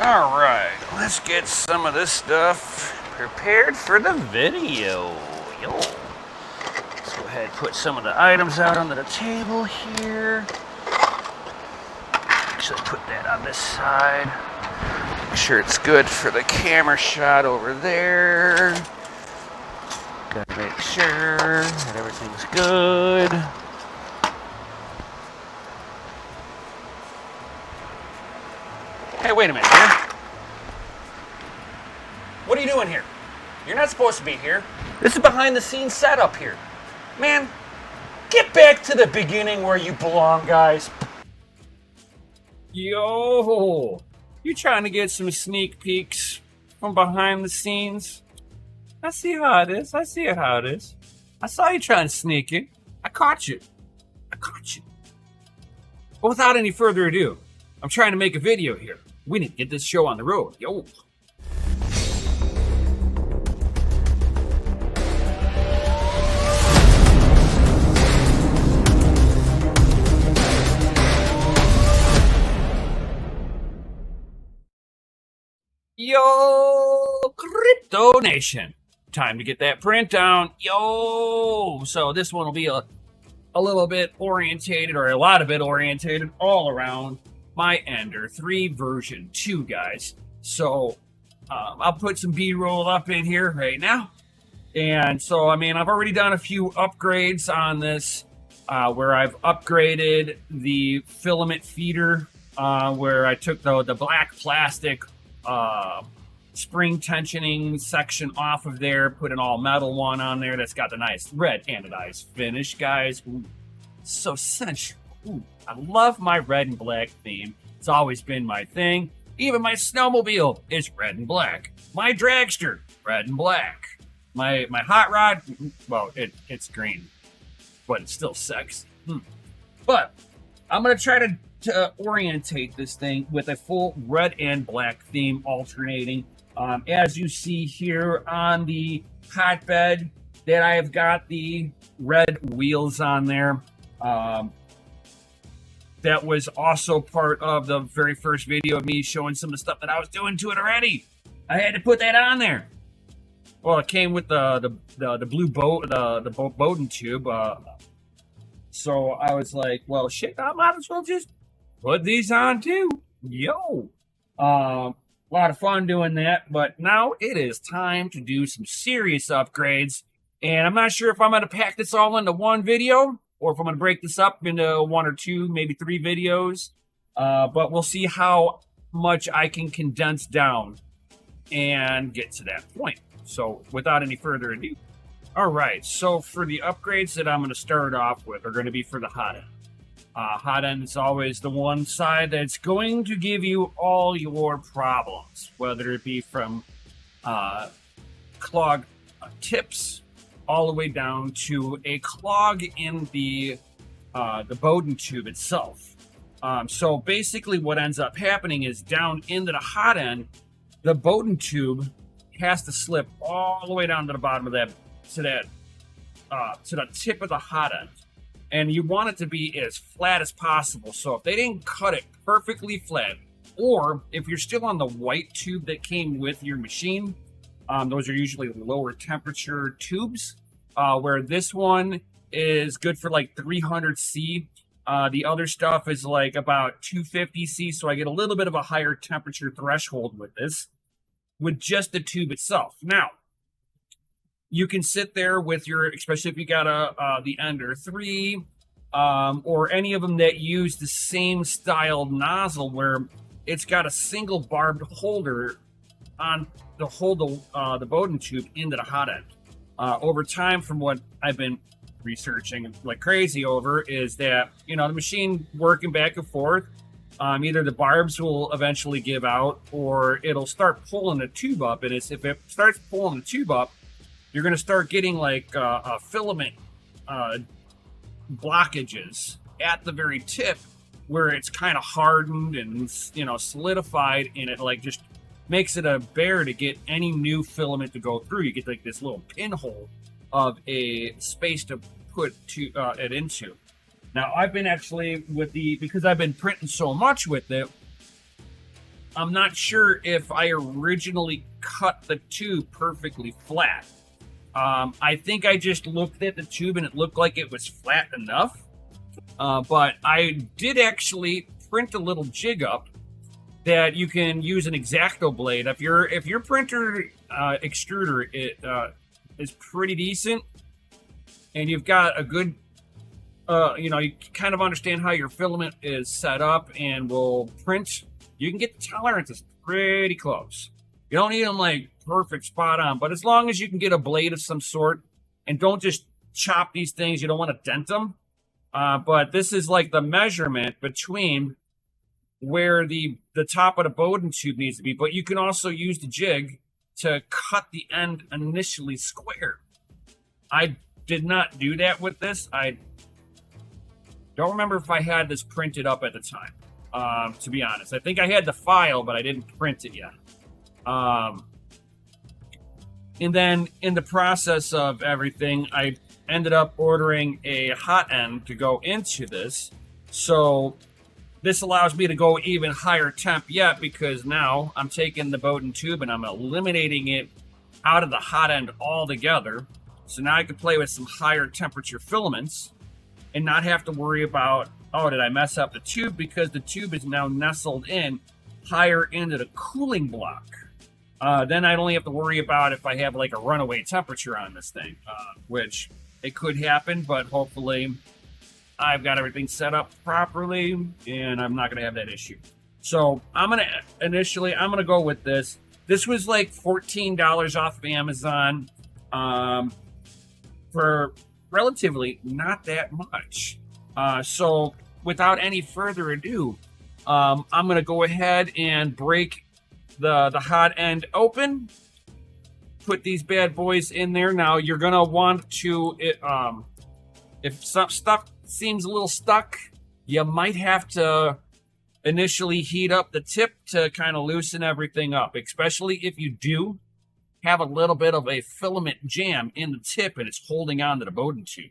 All right, let's get some of this stuff prepared for the video. Yo. Let's go ahead and put some of the items out onto the table here. Actually, put that on this side. Make sure it's good for the camera shot over there. Gotta make sure that everything's good. Hey, wait a minute here. What are you doing here? You're not supposed to be here. This is behind the scenes setup here. Man, get back to the beginning where you belong, guys. Yo, you trying to get some sneak peeks from behind the scenes? I see how it is. I see how it is. I saw you trying to sneak in. I caught you. But without any further ado, I'm trying to make a video here. We need to get this show on the road. Yo. Yo, Crypto Nation. Time to get that print down. Yo. So this one will be a little bit orientated, or a lot of it orientated, all around my Ender3 version 2, guys. So I'll put some B-roll up in here right now. And so, I mean, I've already done a few upgrades on this, where I've upgraded the filament feeder, where I took the black plastic spring tensioning section off of there, put an all metal one on there that's got the nice red anodized finish, guys. Ooh, so sensual. Ooh, I love my red and black theme. It's always been my thing. Even my snowmobile is red and black. My dragster, red and black. My hot rod, well, it's green, but it's still sexy. But I'm gonna try to orientate this thing with a full red and black theme alternating. As you see here on the hotbed, that I have got the red wheels on there. That was also part of the very first video of me showing some of the stuff that I was doing to it already. I had to put that on there. Well, it came with the blue boat, the Bowden tube. So I was like, well, shit, I might as well just put these on too. Yo. A lot of fun doing that, but now it is time to do some serious upgrades. And I'm not sure if I'm going to pack this all into one video, or if I'm going to break this up into 1 or 2, maybe 3 videos. But we'll see how much I can condense down and get to that point. So without any further ado. All right, so for the upgrades that I'm going to start off with are going to be for the hot end. Hot end is always the one side that's going to give you all your problems, whether it be from clog tips all the way down to a clog in the Bowden tube itself. So basically what ends up happening is down into the hot end, the Bowden tube has to slip all the way down to the bottom of that, to the tip of the hot end. And you want it to be as flat as possible. So if they didn't cut it perfectly flat, or if you're still on the white tube that came with your machine, those are usually lower temperature tubes, where this one is good for like 300 C. The other stuff is like about 250 C, so I get a little bit of a higher temperature threshold with this, with just the tube itself. Now, you can sit there with your, especially if you got the Ender3, or any of them that use the same styled nozzle where it's got a single barbed holder on to hold the Bowden tube into the hot end. Over time, from what I've been researching like crazy over, is that, you know, the machine working back and forth, either the barbs will eventually give out, or it'll start pulling the tube up. And if it starts pulling the tube up, you're going to start getting like filament blockages at the very tip, where it's kind of hardened and, you know, solidified, and it like just makes it a bear to get any new filament to go through. You get like this little pinhole of a space to put it into. Now I've been actually with because I've been printing so much with it, I'm not sure if I originally cut the tube perfectly flat. I think I just looked at the tube and it looked like it was flat enough. But I did actually print a little jig up that you can use an X-Acto blade. If your printer extruder is pretty decent, and you've got a good, you kind of understand how your filament is set up and will print, you can get the tolerances pretty close. You don't need them like perfect spot on, but as long as you can get a blade of some sort and don't just chop these things, you don't want to dent them. But this is like the measurement between where the top of the Bowden tube needs to be, but you can also use the jig to cut the end initially square. I did not do that with this. I don't remember if I had this printed up at the time, to be honest. I think I had the file, but I didn't print it yet. And then in the process of everything, I ended up ordering a hot end to go into this. So this allows me to go even higher temp yet, because now I'm taking the Bowden tube and I'm eliminating it out of the hot end altogether. So now I can play with some higher temperature filaments and not have to worry about, oh, did I mess up the tube? Because the tube is now nestled in higher into the cooling block. Then I'd only have to worry about if I have like a runaway temperature on this thing, which it could happen, but hopefully I've got everything set up properly and I'm not going to have that issue. So I'm going to go with this. This was like $14 off of Amazon for relatively not that much. So without any further ado, I'm going to go ahead and break the hot end open, put these bad boys in there. Now you're going to want to, if some stuff seems a little stuck, you might have to initially heat up the tip to kind of loosen everything up, especially if you do have a little bit of a filament jam in the tip and it's holding on to the Bowden tube.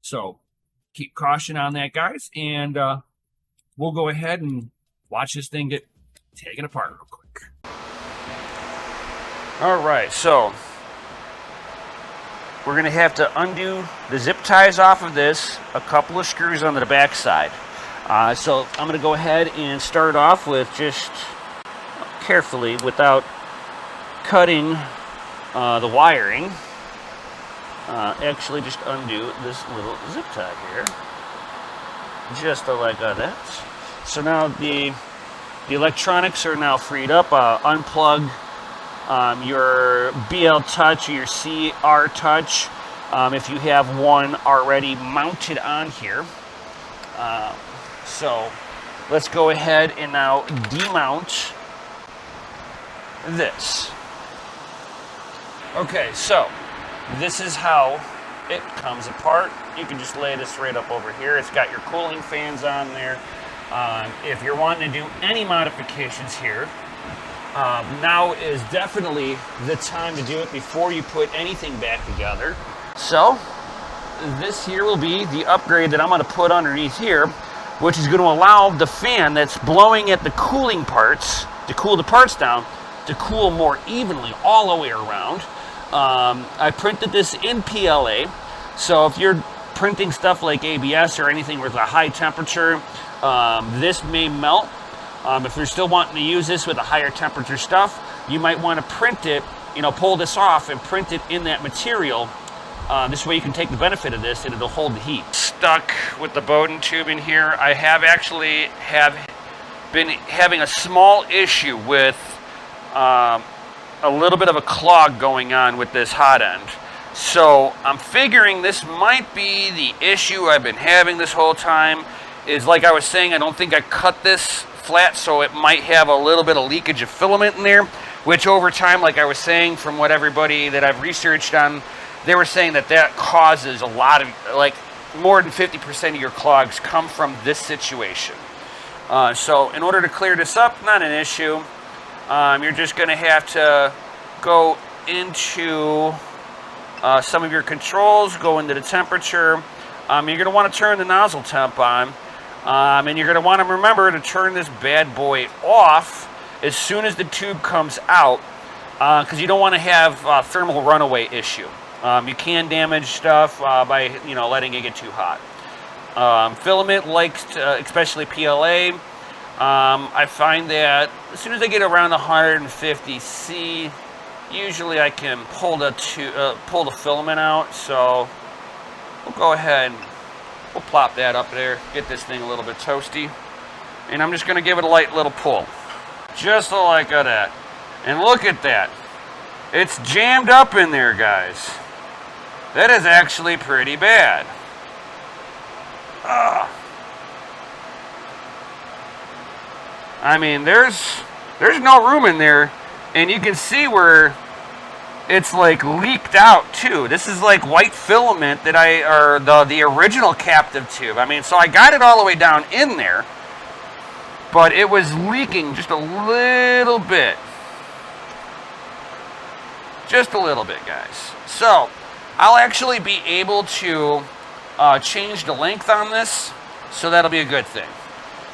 So keep caution on that, guys, and we'll go ahead and watch this thing get taken apart real quick. All right, so we're going to have to undo the zip ties off of this, a couple of screws on the back side. So I'm going to go ahead and start off with just carefully, without cutting the wiring, actually just undo this little zip tie here, just like that. So now the electronics are now freed up. Unplug your BL Touch or your CR Touch if you have one already mounted on here. So let's go ahead and now demount this. Okay, so this is how it comes apart. You can just lay this right up over here. It's got your cooling fans on there. If you're wanting to do any modifications here, now is definitely the time to do it before you put anything back together. So this here will be the upgrade that I'm going to put underneath here, which is going to allow the fan that's blowing at the cooling parts, to cool the parts down, to cool more evenly all the way around. I printed this in PLA, so if you're printing stuff like ABS or anything with a high temperature, this may melt. If you're still wanting to use this with a higher temperature stuff, you might want to print it, pull this off and print it in that material. This way you can take the benefit of this and it'll hold the heat. Stuck with the Bowden tube in here. I have been having a small issue with a little bit of a clog going on with this hot end. So I'm figuring this might be the issue I've been having this whole time. Is like I was saying, I don't think I cut this flat, so it might have a little bit of leakage of filament in there, which over time, like I was saying, from what everybody that I've researched on, they were saying that causes a lot of, like, more than 50% of your clogs come from this situation. So in order to clear this up, not an issue. You're just going to have to go into some of your controls, go into the temperature. You're going to want to turn the nozzle temp on. And you're going to want to remember to turn this bad boy off as soon as the tube comes out, because you don't want to have a thermal runaway issue. You can damage stuff by letting it get too hot. Filament likes to, especially PLA. I find that as soon as I get around 150 C, usually I can pull the filament out. So we'll go ahead and we'll plop that up there, get this thing a little bit toasty, and I'm just going to give it a light little pull, just like that. And look at that, it's jammed up in there, guys. That is actually pretty bad. I mean, there's no room in there, and you can see where it's like leaked out too. This is like white filament that or the original captive tube. I mean, so I got it all the way down in there, but it was leaking just a little bit. Just a little bit, guys. So I'll actually be able to change the length on this, so that'll be a good thing.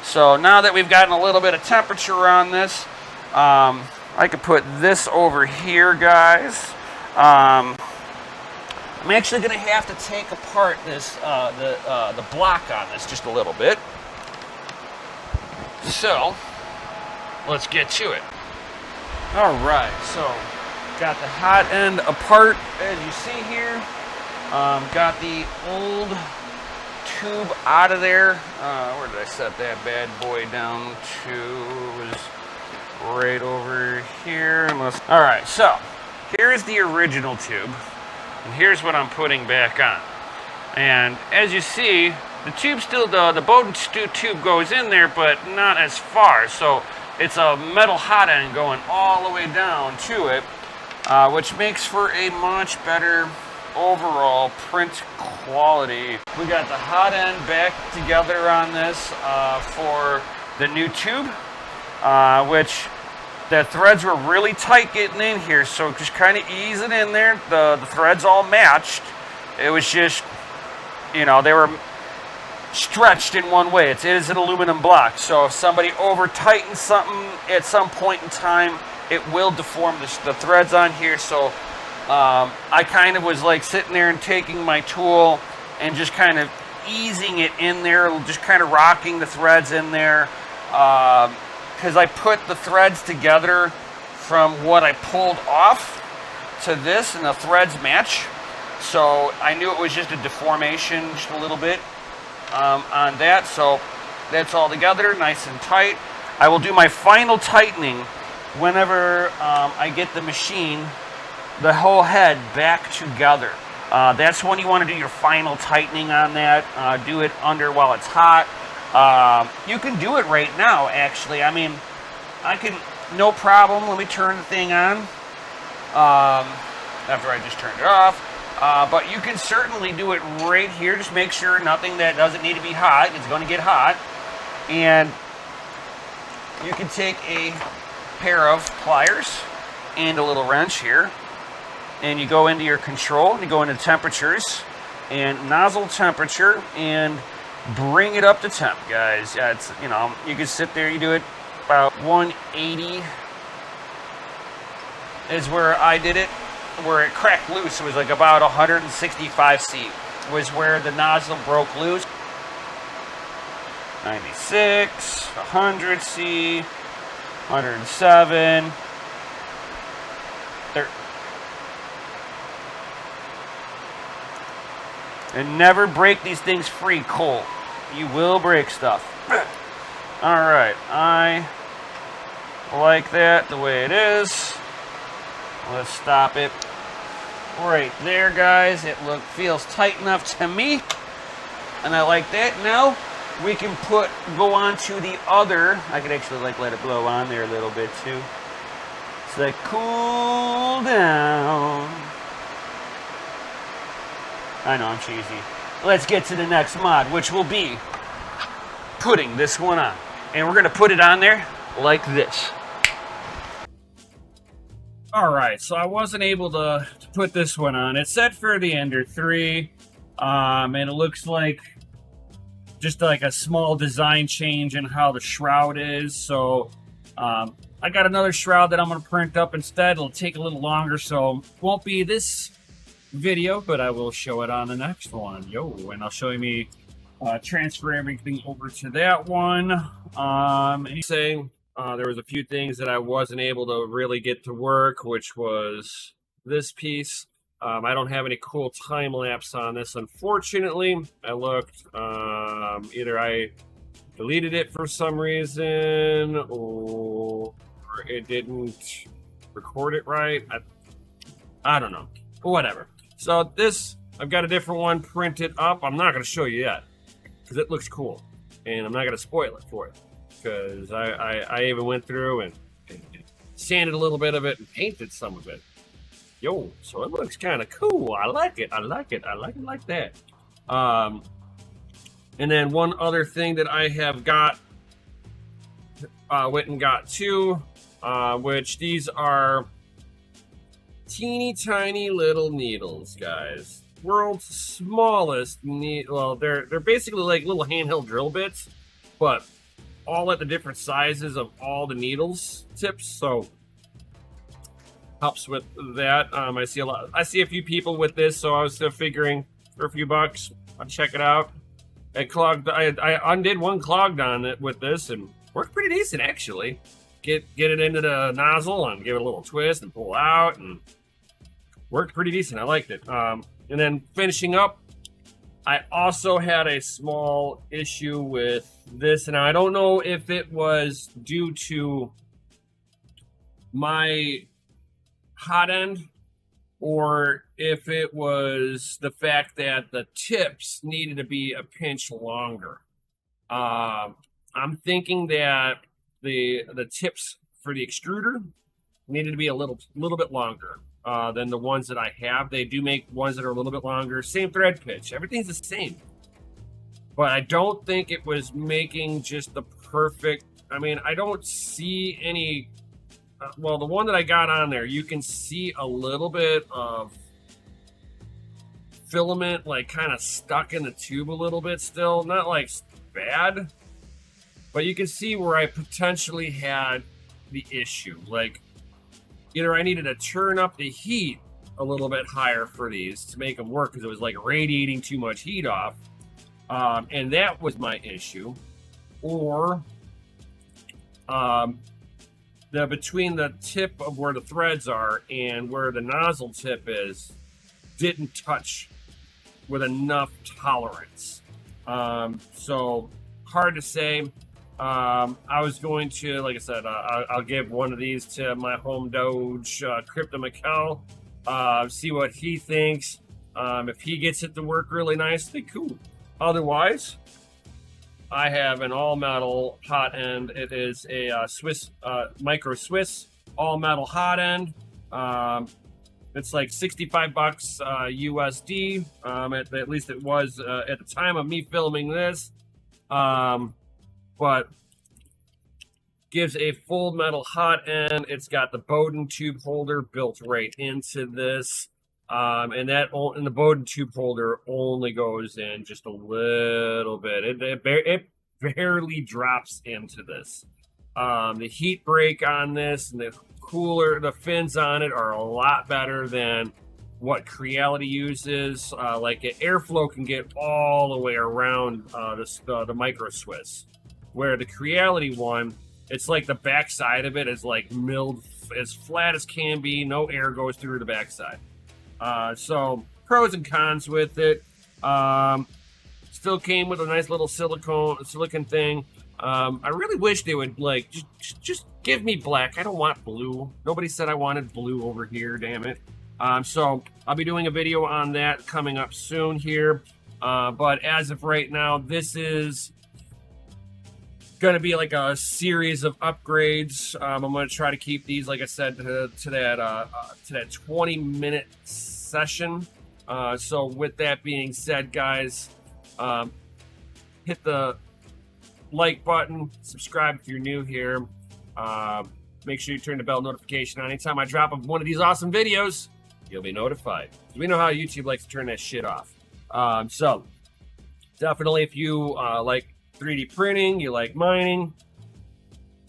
So now that we've gotten a little bit of temperature on this, I could put this over here, guys. I'm actually going to have to take apart this the block on this just a little bit. So let's get to it. All right, so got the hot end apart, as you see here. Got the old tube out of there. Where did I set that bad boy down to? It was right over here. All right, so here's the original tube, and here's what I'm putting back on. And as you see, the tube still, the Bowden tube goes in there, but not as far. So it's a metal hot end going all the way down to it, which makes for a much better overall print quality. We got the hot end back together on this for the new tube, which the threads were really tight getting in here, so just kind of ease it in there. The threads all matched. It was just, they were stretched in one way. It is an aluminum block, so if somebody over tightens something at some point in time, it will deform the threads on here. So I kind of was like sitting there and taking my tool and just kind of easing it in there, just kind of rocking the threads in there, because I put the threads together from what I pulled off to this, and the threads match. So I knew it was just a deformation, just a little bit on that. So that's all together, nice and tight. I will do my final tightening whenever I get the machine, the whole head back together. That's when you want to do your final tightening on that. Do it under while it's hot. You can do it right now, actually. I mean, I can, no problem. Let me turn the thing on after I just turned it off. But you can certainly do it right here. Just make sure nothing that doesn't need to be hot is going to get hot. And you can take a pair of pliers and a little wrench here, and you go into your control, and you go into temperatures and nozzle temperature and bring it up to temp, guys. Yeah, it's, you can sit there, you do it about 180 is where I did it. Where it cracked loose, it was like about 165 C was where the nozzle broke loose. 96, 100 C, 107, 30. And never break these things free cold. You will break stuff. All right, I like that the way it is. Let's stop it right there, guys. It feels tight enough to me, and I like that. Now we can go on to the other. I could actually let it blow on there a little bit too, so that cool down. I know I'm cheesy. Let's get to the next mod, which will be putting this one on, and we're gonna put it on there like this. All right, so I wasn't able to put this one on. It's set for the Ender3, and it looks like just like a small design change in how the shroud is. So I I got another shroud that I'm going to print up instead. It'll take a little longer, so won't be this video, but I will show it on the next one. And I'll show you me transfer everything over to that one. There was a few things that I wasn't able to really get to work, which was this piece. I don't have any cool time lapse on this, unfortunately. I looked, either I deleted it for some reason, or it didn't record it right. I don't know, but whatever. So this, I've got a different one printed up. I'm not going to show you yet because it looks cool, and I'm not going to spoil it for you because I even went through and sanded a little bit of it and painted some of it. So it looks kind of cool. I like it. I like it like that. And then one other thing that I have got, went and got too, which these are teeny tiny little needles, guys. World's smallest well, they're basically like little handheld drill bits, but all at the different sizes of all the needles tips. So helps with that. I see a few people with this, so I was still figuring for a few bucks I'll check it out. I undid one clogged on it with this and worked pretty decent actually. Get it into the nozzle and give it a little twist and pull out, and worked pretty decent. I liked it. And then finishing up, I also had a small issue with this, and I don't know if it was due to my hot end or if it was the fact that the tips needed to be a pinch longer. I'm thinking that the tips for the extruder needed to be a little bit longer than the ones that I have. They do make ones that are a little bit longer. Same thread pitch. Everything's the same. But I don't think it was making just the perfect... I mean, I don't see any... well, the one that I got on there, you can see a little bit of filament, like kind of stuck in the tube a little bit still. Not like bad, but you can see where I potentially had the issue. Like either I needed to turn up the heat a little bit higher for these to make them work because it was like radiating too much heat off. And that was my issue. Or between the tip of where the threads are and where the nozzle tip is didn't touch with enough tolerance. So hard to say. I was going to, like I said, I'll give one of these to my home Doge, Crypto Mikkel, see what he thinks. If he gets it to work really nicely, cool. Otherwise, I have an all-metal hot end. It is a Swiss, Micro Swiss all-metal hot end. It's like 65 bucks USD. At least it was at the time of me filming this. But gives a full metal hot end. It's got the Bowden tube holder built right into this. And the Bowden tube holder only goes in just a little bit. It barely drops into this. The heat break on this and the fins on it are a lot better than what Creality uses. Like airflow can get all the way around the Micro Swiss, where the Creality one, it's like the backside of it is like milled as flat as can be. No air goes through the backside. So pros and cons with it. Still came with a nice little silicone thing. I really wish they would like just give me black. I don't want blue. Nobody said I wanted blue over here, damn it. So I'll be doing a video on that coming up soon here. But as of right now, this is going to be like a series of upgrades. I'm going to try to keep these, like I said, to that 20-minute session. So with that being said, guys, hit the like button, subscribe if you're new here. Make sure you turn the bell notification on. Anytime I drop one of these awesome videos, you'll be notified. We know how YouTube likes to turn that shit off. So definitely, if you like 3D printing, you like mining,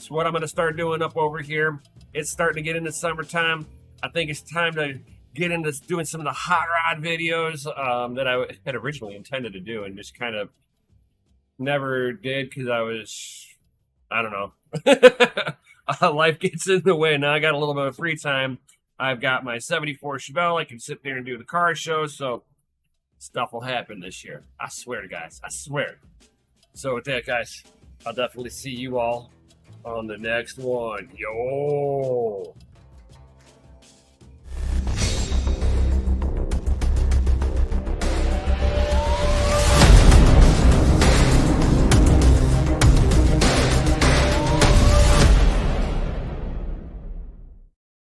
It's what I'm going to start doing up over here. It's starting to get into summertime. I think it's time to get into doing some of the hot rod videos that I had originally intended to do and just kind of never did because I don't know. Life gets in the way. Now I got a little bit of free time. I've got my 74 Chevelle. I can sit there and do the car show. So stuff will happen this year. I swear to guys. I swear. So with that, guys, I'll definitely see you all on the next one. Yo.